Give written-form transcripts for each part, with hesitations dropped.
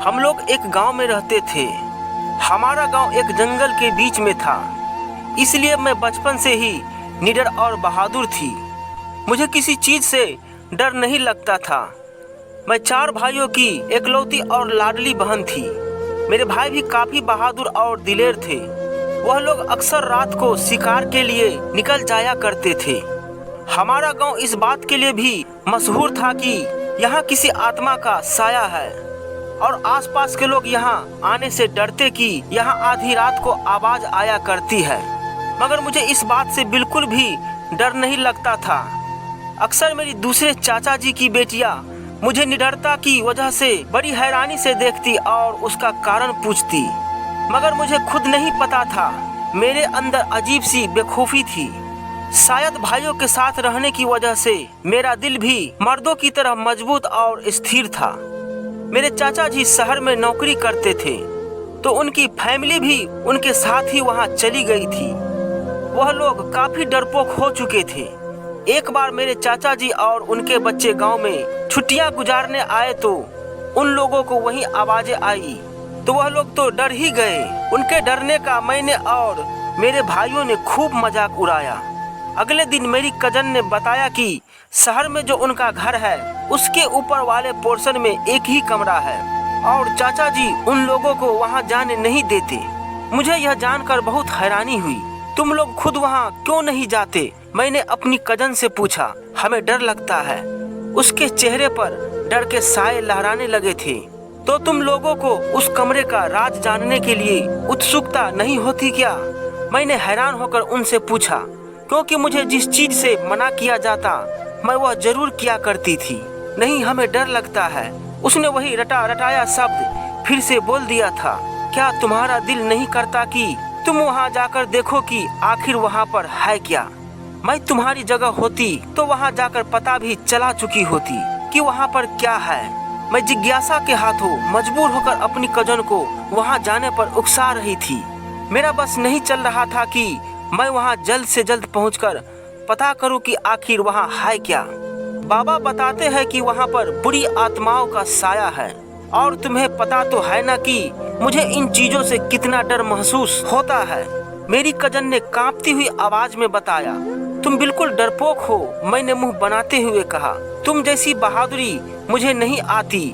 हम लोग एक गांव में रहते थे। हमारा गांव एक जंगल के बीच में था, इसलिए मैं बचपन से ही निडर और बहादुर थी। मुझे किसी चीज़ से डर नहीं लगता था। मैं 4 भाइयों की एकलौती और लाडली बहन थी। मेरे भाई भी काफ़ी बहादुर और दिलेर थे। वह लोग अक्सर रात को शिकार के लिए निकल जाया करते थे। हमारा गांव इस बात के लिए भी मशहूर था कि यहाँ किसी आत्मा का साया है और आसपास के लोग यहाँ आने से डरते कि यहाँ आधी रात को आवाज़ आया करती है। मगर मुझे इस बात से बिल्कुल भी डर नहीं लगता था। अक्सर मेरी दूसरे चाचा जी की बेटियाँ मुझे निडरता की वजह से बड़ी हैरानी से देखती और उसका कारण पूछती, मगर मुझे खुद नहीं पता था। मेरे अंदर अजीब सी बेखौफी थी। शायद भाइयों के साथ रहने की वजह से मेरा दिल भी मर्दों की तरह मजबूत और स्थिर था। मेरे चाचा जी शहर में नौकरी करते थे, तो उनकी फैमिली भी उनके साथ ही वहाँ चली गई थी। वह लोग काफी डरपोक हो चुके थे। एक बार मेरे चाचा जी और उनके बच्चे गांव में छुट्टियां गुजारने आए तो उन लोगों को वहीं आवाजें आई, तो वह लोग तो डर ही गए। उनके डरने का मैंने और मेरे भाइयों ने खूब मजाक उड़ाया। अगले दिन मेरी कजन ने बताया कि शहर में जो उनका घर है उसके ऊपर वाले पोर्शन में एक ही कमरा है और चाचा जी उन लोगों को वहां जाने नहीं देते। मुझे यह जानकर बहुत हैरानी हुई। तुम लोग खुद वहां क्यों नहीं जाते? मैंने अपनी कजन से पूछा। हमें डर लगता है। उसके चेहरे पर डर के साए लहराने लगे थे। तो तुम लोगों को उस कमरे का राज जानने के लिए उत्सुकता नहीं होती क्या? मैंने हैरान होकर उनसे पूछा, क्योंकि मुझे जिस चीज से मना किया जाता मैं वह जरूर किया करती थी। नहीं, हमें डर लगता है। उसने वही रटा रटाया शब्द फिर से बोल दिया था। क्या तुम्हारा दिल नहीं करता कि तुम वहां जाकर देखो कि आखिर वहां पर है क्या? मैं तुम्हारी जगह होती तो वहां जाकर पता भी चला चुकी होती कि वहां पर क्या है। मैं जिज्ञासा के हाथों मजबूर होकर अपनी कजन को वहां जाने पर उकसा रही थी। मेरा बस नहीं चल रहा था कि मैं वहां जल्द से जल्द पहुंचकर पता करूं कि आखिर वहां है क्या। बाबा बताते हैं कि वहां पर बुरी आत्माओं का साया है, और तुम्हें पता तो है ना कि मुझे इन चीजों से कितना डर महसूस होता है। मेरी कजन ने कांपती हुई आवाज में बताया, तुम बिल्कुल डरपोक हो। मैंने मुंह बनाते हुए कहा, तुम जैसी बहादुरी मुझे नहीं आती।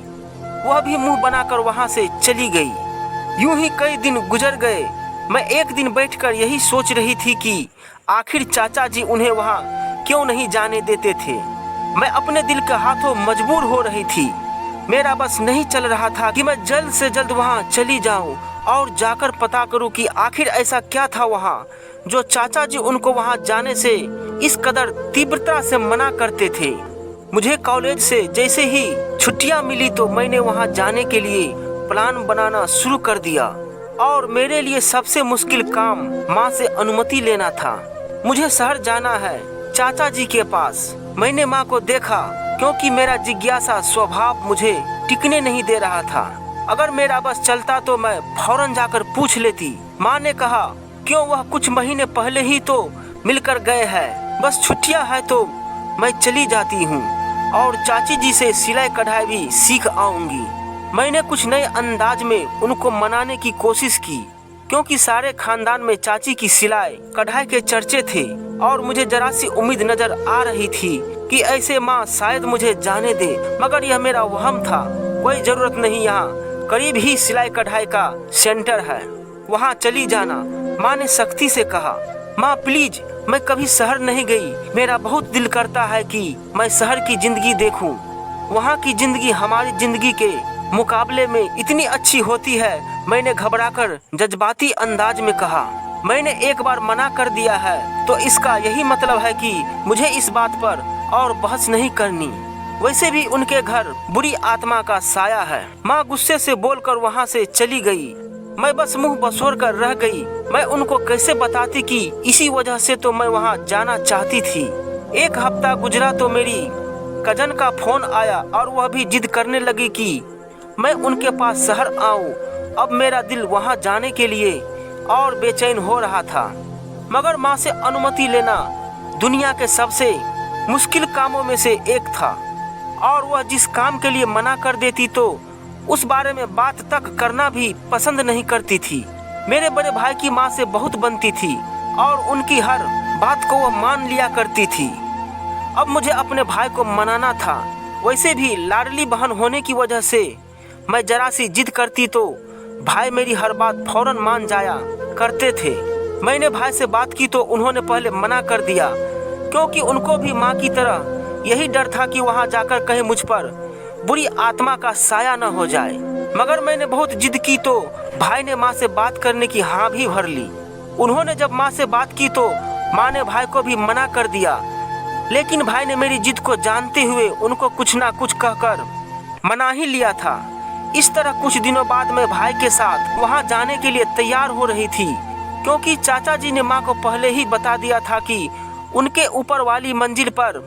वह भी मुंह बनाकर वहां से चली गई। यूं ही कई दिन गुजर गए। मैं एक दिन बैठकर यही सोच रही थी कि आखिर चाचा जी उन्हें वहां क्यों नहीं जाने देते थे। मैं अपने दिल के हाथों मजबूर हो रही थी। मेरा बस नहीं चल रहा था कि मैं जल्द से जल्द वहां चली जाऊं और जाकर पता करूं कि आखिर ऐसा क्या था वहां जो चाचा जी उनको वहां जाने से इस कदर तीव्रता से मना करते थे। मुझे कॉलेज से जैसे ही छुट्टियां मिली तो मैंने वहां जाने के लिए प्लान बनाना शुरू कर दिया, और मेरे लिए सबसे मुश्किल काम माँ से अनुमति लेना था। मुझे शहर जाना है, चाचा जी के पास। मैंने माँ को देखा, क्योंकि मेरा जिज्ञासा स्वभाव मुझे टिकने नहीं दे रहा था। अगर मेरा बस चलता तो मैं फौरन जाकर पूछ लेती। माँ ने कहा, क्यों, वह कुछ महीने पहले ही तो मिलकर गए हैं। बस छुट्टियाँ है तो मैं चली जाती हूँ और चाची जी से सिलाई कढ़ाई भी सीख आऊंगी। मैंने कुछ नए अंदाज में उनको मनाने की कोशिश की, क्योंकि सारे खानदान में चाची की सिलाई कढ़ाई के चर्चे थे और मुझे जरा सी उम्मीद नजर आ रही थी कि ऐसे माँ शायद मुझे जाने दे। मगर यह मेरा वहम था। कोई जरूरत नहीं, यहाँ करीब ही सिलाई कढ़ाई का सेंटर है, वहाँ चली जाना। माँ ने सख्ती से कहा। माँ प्लीज, मैं कभी शहर नहीं गई। मेरा बहुत दिल करता है कि मैं शहर की जिंदगी देखूं। वहाँ की जिंदगी हमारी जिंदगी के मुकाबले में इतनी अच्छी होती है। मैंने घबराकर जज्बाती अंदाज में कहा। मैंने एक बार मना कर दिया है तो इसका यही मतलब है कि मुझे इस बात पर और बहस नहीं करनी। वैसे भी उनके घर बुरी आत्मा का साया है। माँ गुस्से से बोलकर वहाँ से चली गई। मैं बस मुंह बसोर कर रह गई। मैं उनको कैसे बताती कि इसी वजह से तो मैं वहाँ जाना चाहती थी। एक हफ्ता गुजरा तो मेरी कजन का फोन आया और वह भी जिद करने लगी कि मैं उनके पास शहर आऊं। अब मेरा दिल वहां जाने के लिए और बेचैन हो रहा था। मगर माँ से अनुमति लेना दुनिया के सबसे मुश्किल कामों में से एक था, और वह जिस काम के लिए मना कर देती तो उस बारे में बात तक करना भी पसंद नहीं करती थी। मेरे बड़े भाई की माँ से बहुत बनती थी और उनकी हर बात को वह मान लिया करती थी। अब मुझे अपने भाई को मनाना था। वैसे भी लाडली बहन होने की वजह से मैं जरा सी जिद करती तो भाई मेरी हर बात फौरन मान जाया करते थे। मैंने भाई से बात की तो उन्होंने पहले मना कर दिया, क्योंकि उनको भी माँ की तरह यही डर था कि वहाँ जाकर कहीं मुझ पर बुरी आत्मा का साया न हो जाए। मगर मैंने बहुत जिद की तो भाई ने माँ से बात करने की हाँ भी भर ली। उन्होंने जब माँ से बात की तो माँ ने भाई को भी मना कर दिया, लेकिन भाई ने मेरी जिद को जानते हुए उनको कुछ ना कुछ कहकर मना ही लिया था। इस तरह कुछ दिनों बाद मैं भाई के साथ वहाँ जाने के लिए तैयार हो रही थी, क्योंकि चाचा जी ने माँ को पहले ही बता दिया था कि उनके ऊपर वाली मंजिल पर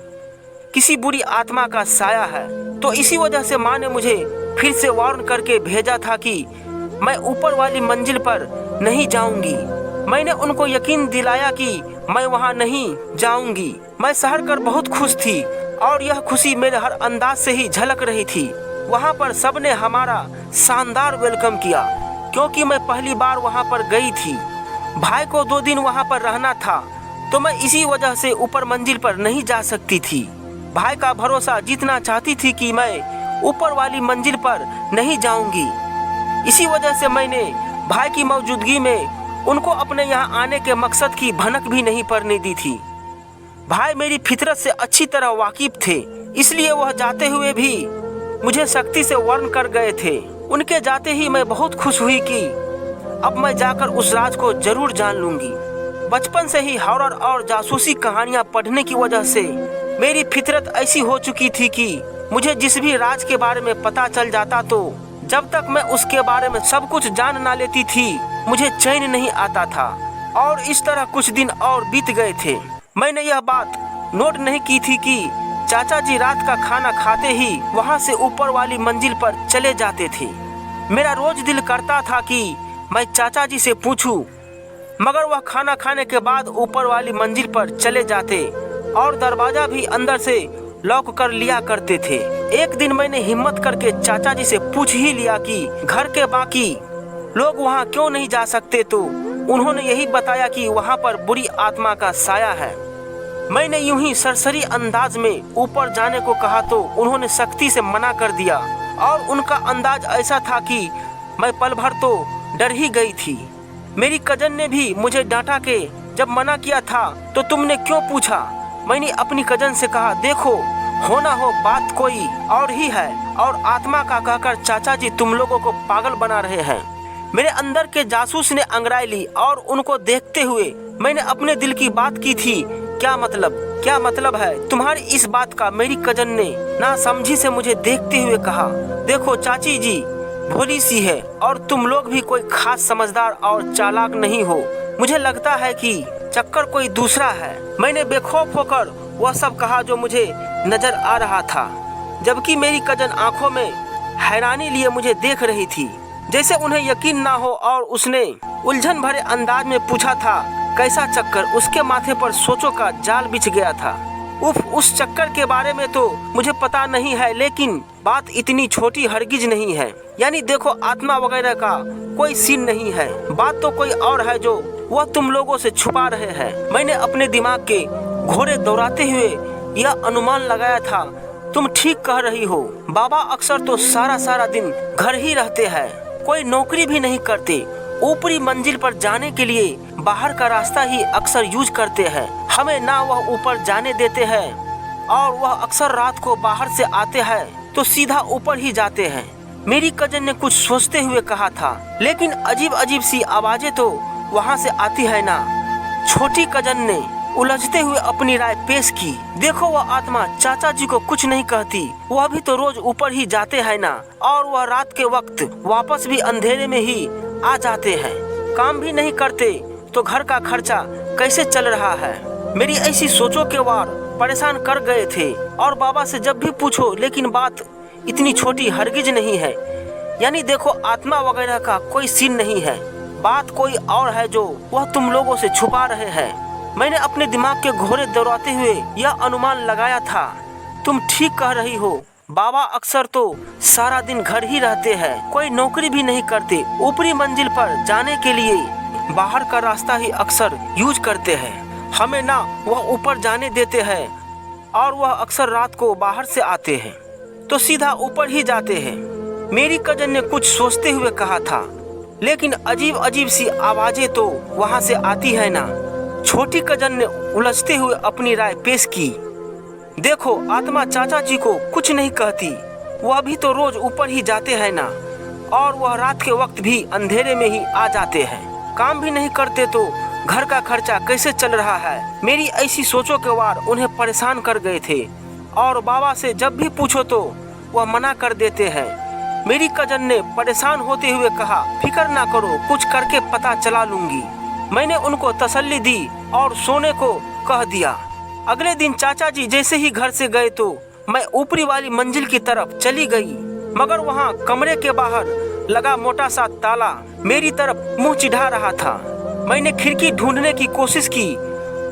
किसी बुरी आत्मा का साया है। तो इसी वजह से माँ ने मुझे फिर से वार्न करके भेजा था कि मैं ऊपर वाली मंजिल पर नहीं जाऊंगी। मैंने उनको यकीन दिलाया कि मैं वहाँ नहीं जाऊंगी। मैं शहर कर बहुत खुश थी और यह खुशी मेरे हर अंदाज से ही झलक रही थी। वहाँ पर सबने हमारा शानदार वेलकम किया, क्योंकि मैं पहली बार वहाँ पर गई थी। भाई को 2 दिन वहाँ पर रहना था, तो मैं इसी वजह से ऊपर मंजिल पर नहीं जा सकती थी। भाई का भरोसा जीतना चाहती थी कि मैं ऊपर वाली मंजिल पर नहीं जाऊंगी। इसी वजह से मैंने भाई की मौजूदगी में उनको अपने यहाँ आने के मकसद की भनक भी नहीं पड़ने दी थी। भाई मेरी फितरत से अच्छी तरह वाकिफ थे, इसलिए वह जाते हुए भी मुझे सख्ती से वार्न कर गए थे। उनके जाते ही मैं बहुत खुश हुई कि अब मैं जाकर उस राज को जरूर जान लूंगी। बचपन से ही हॉरर और जासूसी कहानियां पढ़ने की वजह से मेरी फितरत ऐसी हो चुकी थी कि मुझे जिस भी राज के बारे में पता चल जाता तो जब तक मैं उसके बारे में सब कुछ जान ना लेती थी मुझे चैन नहीं आता था। और इस तरह कुछ दिन और बीत गए थे। मैंने यह बात नोट नहीं की थी कि चाचा जी रात का खाना खाते ही वहां से ऊपर वाली मंजिल पर चले जाते थे। मेरा रोज दिल करता था कि मैं चाचा जी से पूछूं, मगर वह खाना खाने के बाद ऊपर वाली मंजिल पर चले जाते और दरवाजा भी अंदर से लॉक कर लिया करते थे। एक दिन मैंने हिम्मत करके चाचा जी से पूछ ही लिया कि घर के बाकी लोग वहां क्यों नहीं जा सकते, तो उन्होंने यही बताया कि वहां पर बुरी आत्मा का साया है। मैंने यूं ही सरसरी अंदाज में ऊपर जाने को कहा तो उन्होंने सख्ती से मना कर दिया, और उनका अंदाज ऐसा था कि मैं पल भर तो डर ही गई थी। मेरी कजन ने भी मुझे डांटा के जब मना किया था तो तुमने क्यों पूछा। मैंने अपनी कजन से कहा, देखो होना हो बात कोई और ही है, और आत्मा का कहकर चाचा जी तुम लोगों को पागल बना रहे हैं। मेरे अंदर के जासूस ने अंगड़ाई ली और उनको देखते हुए मैंने अपने दिल की बात की थी। क्या मतलब है तुम्हारी इस बात का। मेरी कजन ने ना समझी से मुझे देखते हुए कहा, देखो चाची जी भोली सी है और तुम लोग भी कोई खास समझदार और चालाक नहीं हो। मुझे लगता है कि चक्कर कोई दूसरा है। मैंने बेखौफ होकर वह सब कहा जो मुझे नजर आ रहा था, जबकि मेरी कजन आंखों में हैरानी लिए मुझे देख रही थी, जैसे उन्हें यकीन ना हो। और उसने उलझन भरे अंदाज में पूछा था, कैसा चक्कर। उसके माथे पर सोचों का जाल बिछ गया था। उस चक्कर के बारे में तो मुझे पता नहीं है, लेकिन बात इतनी छोटी हरगिज नहीं है। यानी देखो आत्मा वगैरह का कोई सीन नहीं है, बात तो कोई और है जो वह तुम लोगों से छुपा रहे हैं। मैंने अपने दिमाग के घोड़े दौड़ाते हुए यह अनुमान लगाया था। तुम ठीक कह रही हो, बाबा अक्सर तो सारा दिन घर ही रहते हैं, कोई नौकरी भी नहीं करते। ऊपरी मंजिल पर जाने के लिए बाहर का रास्ता ही अक्सर यूज करते हैं। हमें ना वह ऊपर जाने देते हैं, और वह अक्सर रात को बाहर से आते हैं तो सीधा ऊपर ही जाते हैं। मेरी कजन ने कुछ सोचते हुए कहा था, लेकिन अजीब सी आवाजें तो वहाँ से आती है ना। छोटी कजन ने उलझते हुए अपनी राय पेश की, देखो वह आत्मा चाचा जी को कुछ नहीं कहती, वह भी तो रोज ऊपर ही जाते हैं ना, और वह रात के वक्त वापस भी अंधेरे में ही आ जाते हैं। काम भी नहीं करते तो घर का खर्चा कैसे चल रहा है। मेरी ऐसी सोचों के वार परेशान कर गए थे, और बाबा से जब भी पूछो, लेकिन बात इतनी छोटी हरगिज नहीं है। यानी देखो आत्मा वगैरह का कोई सीन नहीं है, बात कोई और है जो वह तुम लोगों से छुपा रहे हैं। मैंने अपने दिमाग के घोड़े दौड़ाते हुए यह अनुमान लगाया था। तुम ठीक कह रही हो, बाबा अक्सर तो सारा दिन घर ही रहते हैं, कोई नौकरी भी नहीं करते। ऊपरी मंजिल पर जाने के लिए बाहर का रास्ता ही अक्सर यूज करते हैं। हमें ना वह ऊपर जाने देते हैं और वह अक्सर रात को बाहर से आते हैं तो सीधा ऊपर ही जाते हैं। मेरी कजन ने कुछ सोचते हुए कहा था, लेकिन अजीब अजीब सी आवाजें तो वहां से आती है ना। छोटी कजन ने उलझते हुए अपनी राय पेश की। देखो, आत्मा चाचा जी को कुछ नहीं कहती, वह भी तो रोज ऊपर ही जाते हैं ना, और वह रात के वक्त भी अंधेरे में ही आ जाते हैं। काम भी नहीं करते तो घर का खर्चा कैसे चल रहा है। मेरी ऐसी सोचों के वार उन्हें परेशान कर गए थे और बाबा से जब भी पूछो तो वह मना कर देते हैं। मेरी कजन ने परेशान होते हुए कहा, फिक्र ना करो, कुछ करके पता चला लूंगी। मैंने उनको तसल्ली दी और सोने को कह दिया। अगले दिन चाचा जी जैसे ही घर से गए तो मैं ऊपरी वाली मंजिल की तरफ चली गई, मगर वहाँ कमरे के बाहर लगा मोटा सा ताला मेरी तरफ मुंह चिढ़ा रहा था। मैंने खिड़की ढूंढने की कोशिश की,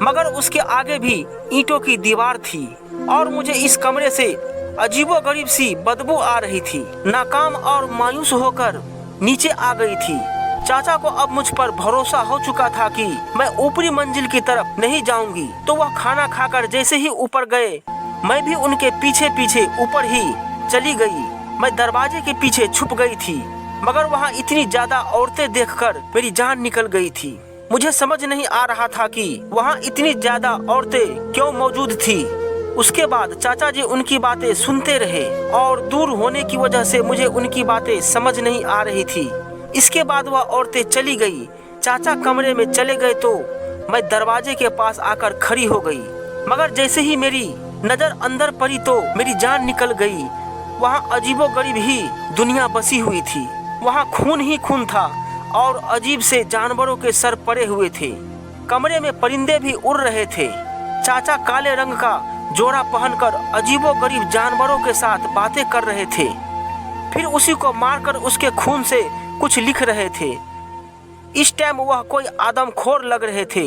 मगर उसके आगे भी ईंटों की दीवार थी और मुझे इस कमरे से अजीबोगरीब सी बदबू आ रही थी। नाकाम और मायूस होकर नीचे आ गई थी। चाचा को अब मुझ पर भरोसा हो चुका था कि मैं ऊपरी मंजिल की तरफ नहीं जाऊंगी, तो वह खाना खाकर जैसे ही ऊपर गए मैं भी उनके पीछे पीछे ऊपर ही चली गई। मैं दरवाजे के पीछे छुप गई थी, मगर वहाँ इतनी ज्यादा औरतें देखकर मेरी जान निकल गई थी। मुझे समझ नहीं आ रहा था कि वहाँ इतनी ज्यादा औरतें क्यों मौजूद थी। उसके बाद चाचा जी उनकी बातें सुनते रहे और दूर होने की वजह से मुझे उनकी बातें समझ नहीं आ रही थी। इसके बाद वह औरतें चली गई। चाचा कमरे में चले गए तो मैं दरवाजे के पास आकर खड़ी हो गई, मगर जैसे ही मेरी नजर अंदर पड़ी तो मेरी जान निकल गई। वहाँ अजीबोगरीब ही दुनिया बसी हुई थी। वहाँ खून ही खून था और अजीब से जानवरों के सर पड़े हुए थे। कमरे में परिंदे भी उड़ रहे थे। चाचा काले रंग का जोड़ा पहनकर अजीबोगरीब जानवरों के साथ बातें कर रहे थे, फिर उसी को मारकर उसके खून से कुछ लिख रहे थे। इस टाइम वह कोई आदमखोर लग रहे थे।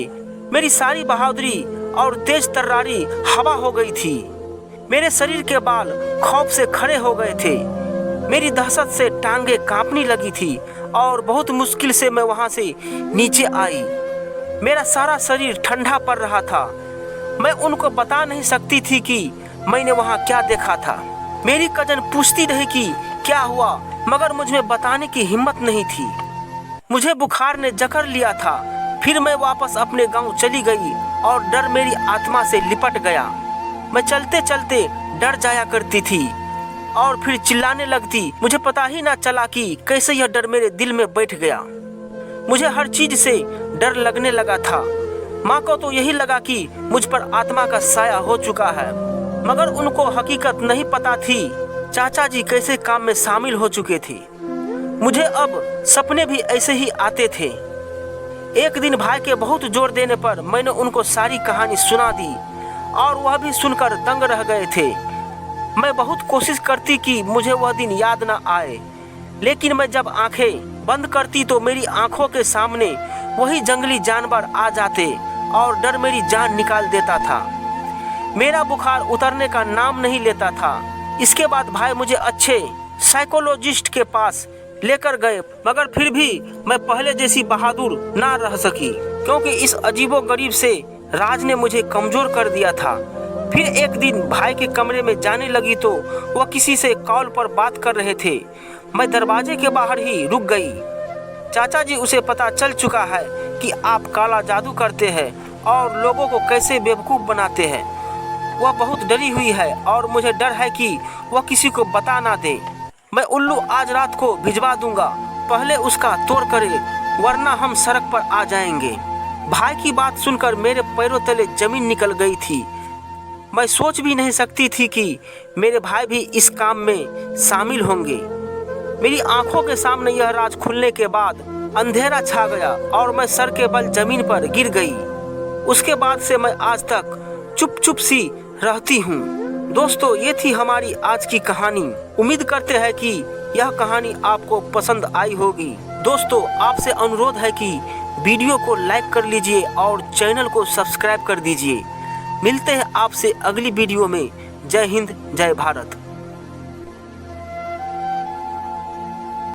मेरी सारी बहादुरी और तेज तर्रारी हवा हो गई थी। मेरे शरीर के बाल खौफ से खड़े हो गए थे। मेरी दहशत से टांगे कांपने लगी थी और बहुत मुश्किल से मैं वहां से नीचे आई। मेरा सारा शरीर ठंडा पड़ रहा था। मैं उनको बता नहीं सकती थी कि मैंने वहां क्या देखा था। मेरी कजन पूछती रही कि क्या हुआ, मगर मुझे बताने की हिम्मत नहीं थी। मुझे बुखार ने जकड़ लिया था। फिर मैं वापस अपने गांव चली गई और डर मेरी आत्मा से लिपट गया। मैं चलते चलते डर जाया करती थी और फिर चिल्लाने लगती। मुझे पता ही ना चला कि कैसे यह डर मेरे दिल में बैठ गया। मुझे हर चीज से डर लगने लगा था। माँ को तो यही लगा कि मुझ पर आत्मा का साया हो चुका है, मगर उनको हकीकत नहीं पता थी चाचा जी कैसे काम में शामिल हो चुके थे। मुझे अब सपने भी ऐसे ही आते थे। एक दिन भाई के बहुत जोर देने पर मैंने उनको सारी कहानी सुना दी और वह भी सुनकर दंग रह गए थे। मैं बहुत कोशिश करती कि मुझे वह दिन याद न आए, लेकिन मैं जब आंखें बंद करती तो मेरी आंखों के सामने वही जंगली जानवर आ जाते और डर मेरी जान निकाल देता था। मेरा बुखार उतरने का नाम नहीं लेता था। इसके बाद भाई मुझे अच्छे साइकोलॉजिस्ट के पास लेकर गए, मगर फिर भी मैं पहले जैसी बहादुर ना रह सकी, क्योंकि इस अजीबोगरीब से राज ने मुझे कमजोर कर दिया था। फिर एक दिन भाई के कमरे में जाने लगी तो वह किसी से कॉल पर बात कर रहे थे। मैं दरवाजे के बाहर ही रुक गई। चाचा जी उसे पता चल चुका है कि आप काला जादू करते हैं और लोगों को कैसे बेवकूफ़ बनाते हैं। वह बहुत डरी हुई है और मुझे डर है कि वह किसी को बता ना दे। मैं उल्लू आज रात को भिजवा दूंगा, पहले उसका तोड़ करे, वरना हम सड़क पर आ जाएंगे। भाई की बात सुनकर मेरे पैरों तले जमीन निकल गई थी। मैं सोच भी नहीं सकती थी कि मेरे भाई भी इस काम में शामिल होंगे। मेरी आंखों के सामने यह राज खुलने के बाद अंधेरा छा गया और मैं सर के बल जमीन पर गिर गई। उसके बाद से मैं आज तक चुप चुप सी रहती हूँ। दोस्तों, ये थी हमारी आज की कहानी। उम्मीद करते हैं कि यह कहानी आपको पसंद आई होगी। दोस्तों, आपसे अनुरोध है कि वीडियो को लाइक कर लीजिए और चैनल को सब्सक्राइब कर दीजिए। मिलते हैं आपसे अगली वीडियो में। जय हिंद, जय भारत।